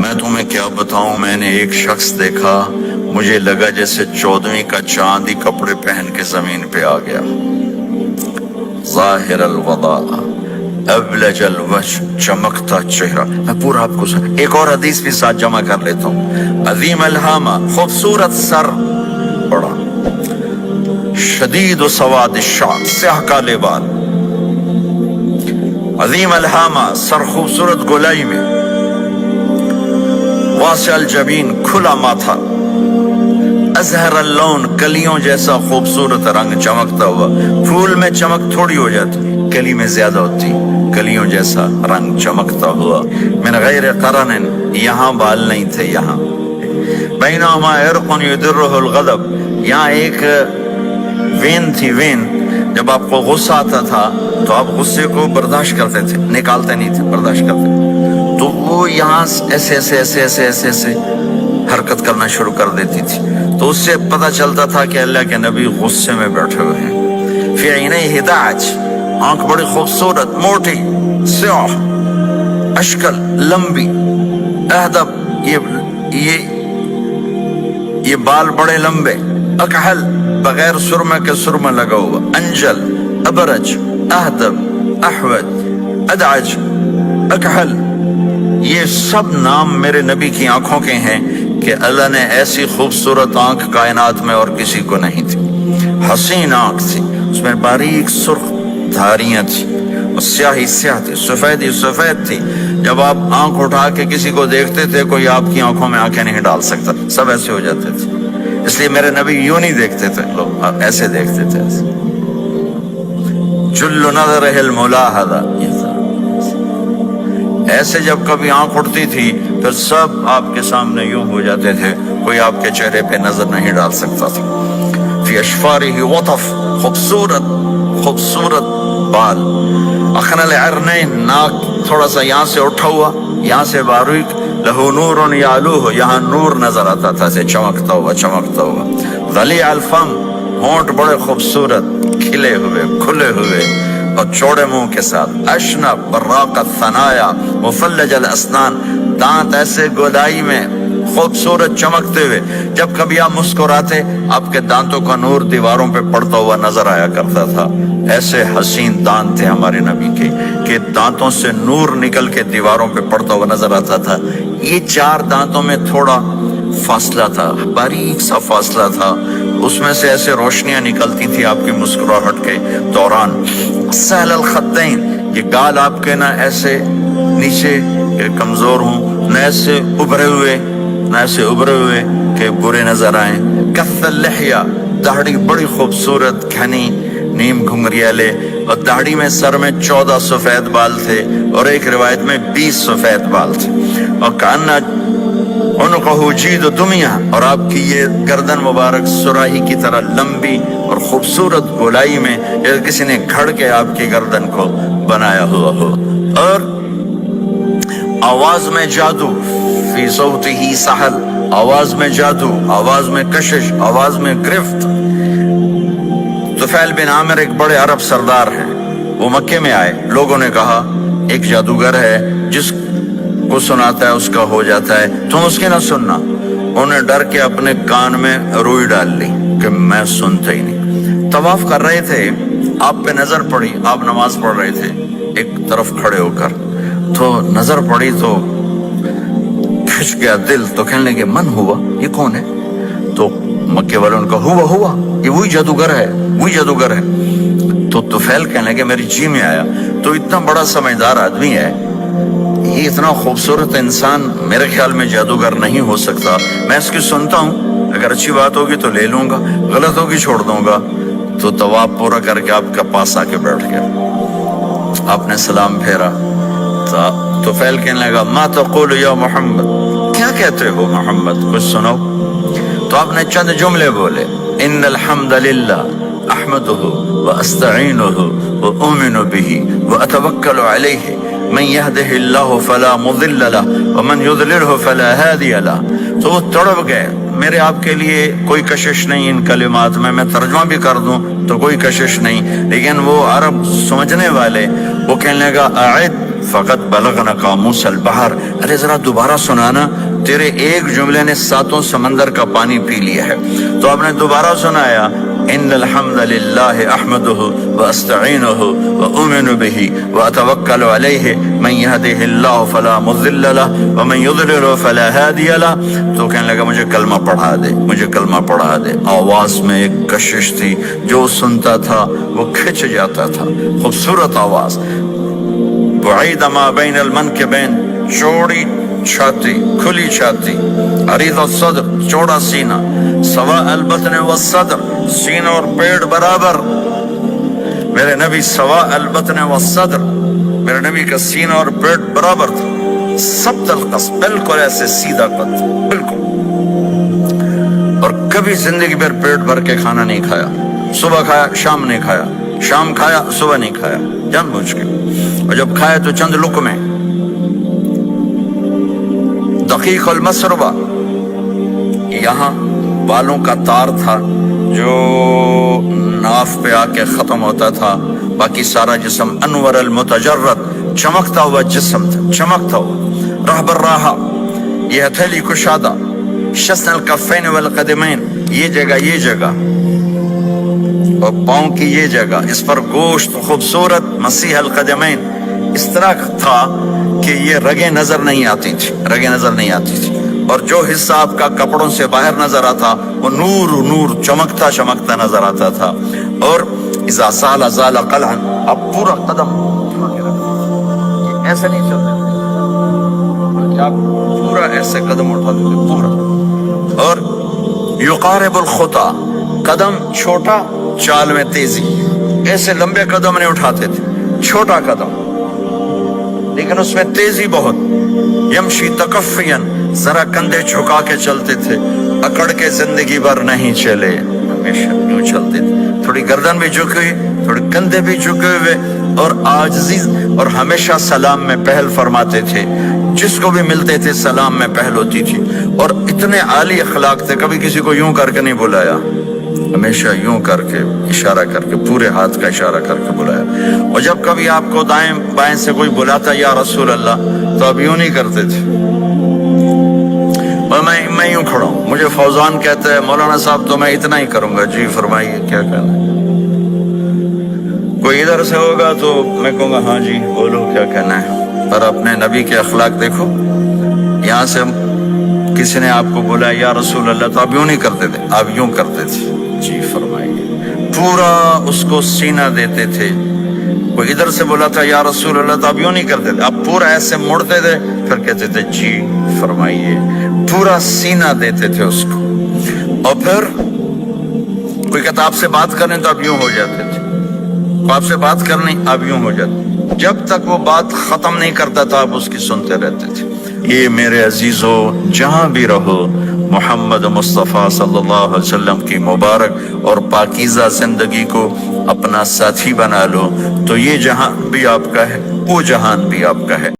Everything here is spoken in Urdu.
میں تمہیں کیا بتاؤں، میں نے ایک شخص دیکھا، مجھے لگا جیسے 14ویں کا چاند ہی کپڑے پہن کے زمین پہ آ گیا، ظاہر الوضاء ابلج الوجه، چمکتا چہرہ۔ میں پورا آپ کو ایک اور حدیث بھی ساتھ جمع کر لیتا ہوں۔ عظیم الہامہ، خوبصورت سر، بڑا شدید و سواد الشعر، سیاہ کالے بال، عظیم الہامہ، سر خوبصورت گولائی میں، واسع الجبین، کھلا ماتھا، ازہر اللون، کلیوں جیسا خوبصورت رنگ، چمکتا ہوا۔ پھول میں چمک تھوڑی ہو جاتی، کلی میں زیادہ ہوتی، کلیوں جیسا رنگ، چمکتا ہوا۔ من غیر قرن، یہاں بال نہیں تھے، یہاں بینہما عرق یدرہ الغضب، یہاں ایک وین تھی، وین، جب آپ کو غصہ آتا تھا تو آپ غصے کو برداشت کرتے تھے، نکالتے نہیں تھے، برداشت کرتے تھے، تو وہ یہاں ایسے ایسے ایسے ایسے ایسے ایسے حرکت کرنا شروع کر دیتی تھی، تو اس سے پتہ چلتا تھا کہ اللہ کے نبی غصے میں بیٹھے ہوئے ہیں۔ فی عینیہ دعج، آنکھ بڑی خوبصورت، موٹی، سیاہ، اشکل، لمبی، اہدب، یہ بال بڑے لمبے، اکحل، بغیر سرمے کے سرمہ لگا ہوا، انجل، ابرج، اہدب، احود، ادعج، اکحل، یہ سب نام میرے نبی کی آنکھوں کے ہیں کہ اللہ نے ایسی خوبصورت آنکھ کائنات میں اور کسی کو نہیں تھی۔ حسین آنکھ تھی، اس میں باریک سرخ دھاریاں تھی، اور سیاہی سیاہ تھی، سفیدی سفید تھی۔ جب آپ آنکھ اٹھا کے کسی کو دیکھتے تھے، کوئی آپ کی آنکھوں میں آنکھیں نہیں ڈال سکتا، سب ایسے ہو جاتے تھے۔ اس لیے میرے نبی یوں نہیں دیکھتے تھے، لوگ ایسے دیکھتے تھے، ایسے۔ جل نظرہ الملاحظہ، ایسے جب کبھی آنکھ اٹھتی تھی پھر سب آپ کے سامنے یوں ہو جاتے تھے، کوئی آپ کے چہرے پہ نظر نہیں ڈال سکتا تھا۔ فی اشفارہ وطف، خوبصورت خوبصورت بال، اخن العرنین، ناک تھوڑا سا یہاں سے اٹھا ہوا، یہاں سے باریک، لہو نور یعلوہ، یہاں نور نظر آتا تھا، سے چمکتا ہوا چمکتا ہوا۔ ضلیع الفم، ہونٹ بڑے خوبصورت، کھلے ہوئے کھلے ہوئے اور چوڑے منہ کے ساتھ۔ اشنب براق الثنایا، مفلج الاسنان، دانت ایسے گودائی میں خوبصورت چمکتے ہوئے، جب کبھی آپ مسکراتے آپ کے دانتوں کا نور دیواروں پہ پڑتا ہوا نظر آیا کرتا تھا۔ ایسے حسین دانت تھے ہمارے نبی کے کہ دانتوں سے نور نکل کے دیواروں پہ پڑتا ہوا نظر آتا تھا۔ یہ 4 دانتوں میں تھوڑا فاصلہ تھا، باریک سا فاصلہ تھا، اس میں سے ایسے روشنیاں نکلتی تھی آپ کی مسکراہٹ کے دوران۔ سہل الخدین، یہ گال آپ کے نہ ایسے نیچے کہ کمزور ہوں، نہ ایسے ابھرے ہوئے کہ برے نظر آئیں۔ کث اللحیہ، داڑھی بڑی خوبصورت گھنی، نیم گھنگریالے، اور داڑھی میں سر میں 14 سفید بال تھے، اور ایک روایت میں 20 سفید بال تھے۔ اور کأن عنقہ جید دمیہ، اور آپ کی یہ گردن مبارک سراہی کی طرح لمبی اور خوبصورت گولائی میں، جیسے کسی نے گھڑ کے آپ کی گردن کو بنایا ہوا ہو۔ اور آواز میں جادو، فی صوتہ سحل، آواز میں جادو، آواز میں کشش، آواز میں گرفت۔ طفیل بن عامر ایک بڑے عرب سردار ہیں، وہ مکے میں آئے، لوگوں نے کہا ایک جادوگر ہے جس کو سناتا ہے اس کا ہو جاتا ہے، تم اس کی نہ سننا۔ انہوں نے ڈر کے اپنے کان میں روئی ڈال لی کہ میں سنتا ہی نہیں۔ طواف کر رہے تھے، آپ پہ نظر پڑی، آپ نماز پڑھ رہے تھے ایک طرف کھڑے ہو کر، تو نظر پڑی تو کھچ گیا دل، تو کہنے لگے من ہوا، یہ کون ہے؟ تو مکے والوں نے کہا ہوا یہ وہی جادوگر ہے۔ تو طفیل کہنے لگے میری جی میں آیا، تو اتنا بڑا سمجھدار آدمی ہے، یہ اتنا خوبصورت انسان میرے خیال میں جادوگر نہیں ہو سکتا، میں اس کی سنتا ہوں، اگر اچھی بات ہوگی تو لے لوں گا، غلط ہوگی چھوڑ دوں گا۔ تو طواف پورا کر کے آپ کے پاس آ کے بیٹھ گیا، آپ نے سلام پھیرا، تو فیل کہنے لگا ما تقول یا محمد، کیا کہتے ہو محمد، کچھ سنو۔ تو آپ نے چند جملے بولے، ان الحمد للہ احمدہ واستعینہ واؤمن بہ واتوکل علیہ من يهده الله فلا مضل له ومن يضلله فلا هادي له۔ تو وہ تڑپ گئے، میرے آپ کے لیے کوئی کشش نہیں ان کلمات میں ترجمہ بھی کر دوں تو کوئی کشش نہیں، لیکن وہ عرب سمجھنے والے وہ کہنے لگا اعد فقط بلغنا قاموس البحر، ارے ذرا دوبارہ سنانا، تیرے ایک جملے نے 7 سمندر کا پانی پی لیا ہے۔ تو آپ نے دوبارہ سنایا، ان الحمد للہ احمدہ واستعینہ واؤمن بہ واتوکل علیہ من یہدہ اللہ فلا مضل لہ ومن یضلل فلا ہادی لہ۔ تو کہنے لگا مجھے کلمہ پڑھا دے، مجھے کلمہ پڑھا دے۔ آواز میں ایک کشش تھی، جو سنتا تھا وہ کھچ جاتا تھا، خوبصورت آواز۔ بعید ما بین المنکبین، چوڑی چھاتی، کھلی چھاتی، عریض الصدر، چوڑا سینہ، سواء البطن والصدر، سینہ اور پیٹ برابر۔ میرے نبی سواء البطن والصدر، میرے نبی کا سینہ اور پیٹ برابر تھا، سبت القص، بالکل ایسے سیدھا قد، بالکل۔ اور کبھی زندگی پر پیٹ بھر کے کھانا نہیں کھایا، صبح کھایا شام نہیں کھایا، شام کھایا صبح نہیں کھایا، جان بوجھ کے، اور جب کھایا تو چند لقمے۔ دقیق المسربہ، یہاں بالوں کا تار تھا جو ناف پہ آ کے ختم ہوتا تھا، باقی سارا جسم انور المتجرد، چمکتا ہوا جسم تھا، چمکتا ہوا۔ رہبر راہا، یہ ہتھیلی کشادہ، شسن الکفین والقدمین، یہ جگہ یہ جگہ، اور پاؤں کی یہ جگہ، اس پر گوشت خوبصورت، مسیح القدمین، اس طرح تھا کہ یہ رگیں نظر نہیں آتی تھی، رگیں نظر نہیں آتی تھی، اور جو حصہ آپ کا کپڑوں سے باہر نظر آتا وہ نور نور چمکتا چمکتا نظر آتا تھا۔ اور اذا سال زال قلعا، اب پورا قدم ایسے نہیں چلتے بلکہ آپ پورا ایسے قدم اٹھاتے تھے پورا۔ اور یقارب الخطا، قدم چھوٹا، چال میں تیزی، ایسے لمبے قدم نہیں اٹھاتے تھے، چھوٹا قدم لیکن اس میں تیزی بہت۔ یمشی تکفین، ذرا کندھے جھکا کے چلتے تھے، اکڑ کے زندگی بھر نہیں چلے، ہمیشہ یوں چلتے تھے، تھوڑی گردن بھی جھکی ہوئی، تھوڑے کندھے بھی جھکے ہوئے، اور عاجزی، اور ہمیشہ سلام میں پہل فرماتے تھے، جس کو بھی ملتے تھے سلام میں پہل ہوتی تھی۔ اور اتنے عالی اخلاق تھے، کبھی کسی کو یوں کر کے نہیں بلایا، ہمیشہ یوں کر کے، اشارہ کر کے، پورے ہاتھ کا اشارہ کر کے بلایا۔ اور جب کبھی آپ کو دائیں بائیں سے کوئی بلاتا یا رسول اللہ، تو آپ یوں نہیں کرتے تھے، اور میں یوں کھڑا ہوں۔ مجھے فوزان کہتا ہے مولانا صاحب تو میں اتنا ہی کروں گا، جی فرمائیے کیا کہنا ہے۔ کوئی ادھر سے ہوگا تو میں کہوں گا ہاں جی بولو کیا کہنا ہے۔ پر اپنے نبی کے اخلاق دیکھو، یہاں سے کسی نے آپ کو بولا یا رسول اللہ تو آپ یوں نہیں کرتے تھے، آپ یوں کرتے تھے، جی فرمائیے، پورا اس کو سینہ دیتے تھے۔ کوئی ادھر سے بولا تھا یا رسول اللہ تو آپ یوں نہیں کرتے تھے، آپ پورا ایسے مڑتے تھے، پھر کہتے تھے جی فرمائیے، پورا سینہ دیتے تھے اس کو۔ اور پھر کوئی کہتا آپ سے بات کریں تو آپ یوں ہو جاتے تھے، آپ سے بات کرنی آپ یوں ہو جاتے، جب تک وہ بات ختم نہیں کرتا تھا آپ اس کی سنتے رہتے تھے۔ یہ میرے عزیزو، جہاں بھی رہو محمد مصطفیٰ صلی اللہ علیہ وسلم کی مبارک اور پاکیزہ زندگی کو اپنا ساتھی بنا لو، تو یہ جہان بھی آپ کا ہے، وہ جہان بھی آپ کا ہے۔